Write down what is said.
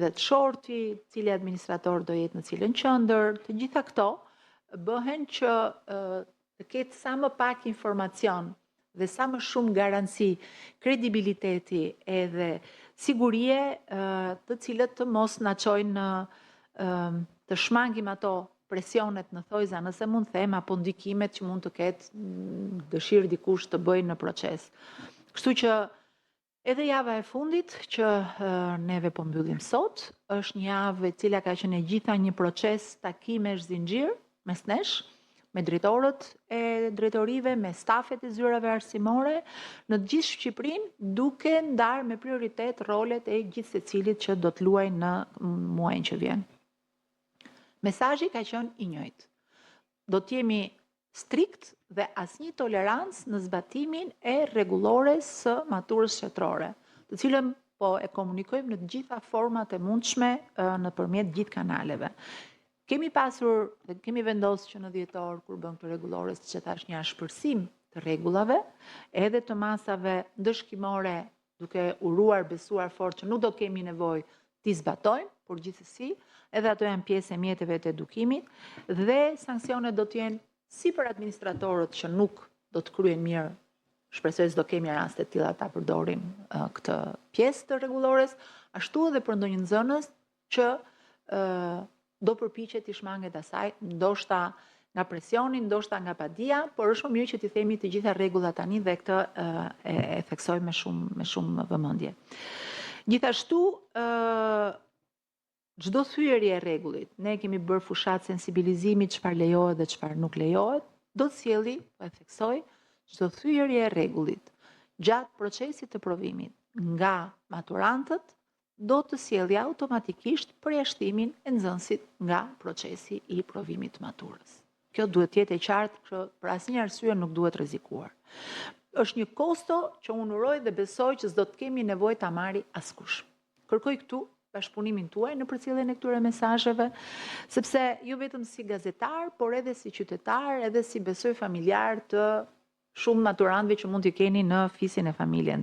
dhe të shorti, cili administrator do jetë në cilën qendër, të gjitha këto bëhen që të ketë sa më pak informacion dhe sa më shumë garanci, kredibiliteti edhe sigurie të cilët të mos na çojnë të shmangim ato presionet në thojza, nëse mund them, apo ndikimet që mund të ketë dëshirë dikush të bëjë në proces. Kështu që edhe java e fundit që neve po mbyllim sot, është një javë e cila ka qenë e gjitha një proces takimesh zinxhir mes nesh, me drejtorët e drejtorive, me stafet e zyrave arsimore, në të gjithë Shqipërinë, duke ndarë me prioritet rolet e gjithë secilit që do të luajë në muajin që vjen. Mesazhi ka qenë i njëjtë. Do të jemi strikt dhe asnjë tolerancë në zbatimin e rregullores së maturës shtetërore, të cilën po e komunikojmë në të gjitha format e mundshme nëpërmjet gjithë kanaleve. Kemi pasur dhe kemi vendosur që në dhjetor, kur bën këtë rregullores, që thash, një ashpërsim të rregullave, edhe të masave ndëshkimore, duke uruar, besuar fort që nuk do kemi nevojë t'i zbatojmë, por gjithsesi, edhe ato janë pjesë e mjeteve të edukimit, dhe sanksionet do t'jenë si për administratorët që nuk do të kryen mirë, shpresoj se do kemi raste të tilla ta përdorim këtë pjesë të rregullores, ashtu edhe për ndonjë nxënës që do përpiqet t'i shmanget asaj, ndoshta nga presioni, ndoshta nga padia, por është më mirë që t'i themi të gjitha rregullat tani dhe këtë e theksoj me shumë vëmendje. Gjithashtu, çdo thyerje e rregullit, ne kemi bërë fushat sensibilizimi çfarë lejohet dhe çfarë nuk lejohet, do të sjelli, po e theksoj, çdo thyerje e rregullit gjatë procesit të provimit nga maturantët do të sjellë automatikisht përjashtimin e nxënësit nga procesi i provimit të maturës. Kjo duhet të jetë e qartë, që për asnjë arsye nuk duhet rrezikuar. Është një kosto që unë uroj dhe besoj që s'do të kemi nevojë ta marrë askush. Kërkoj këtu bashkëpunimin tuaj në përcjelljen e këtyre mesazheve, sepse jo vetëm si gazetar, por edhe si qytetar, edhe si besoj familjar të shumë maturantëve që mund t'i keni në fisin e familjen tuaj.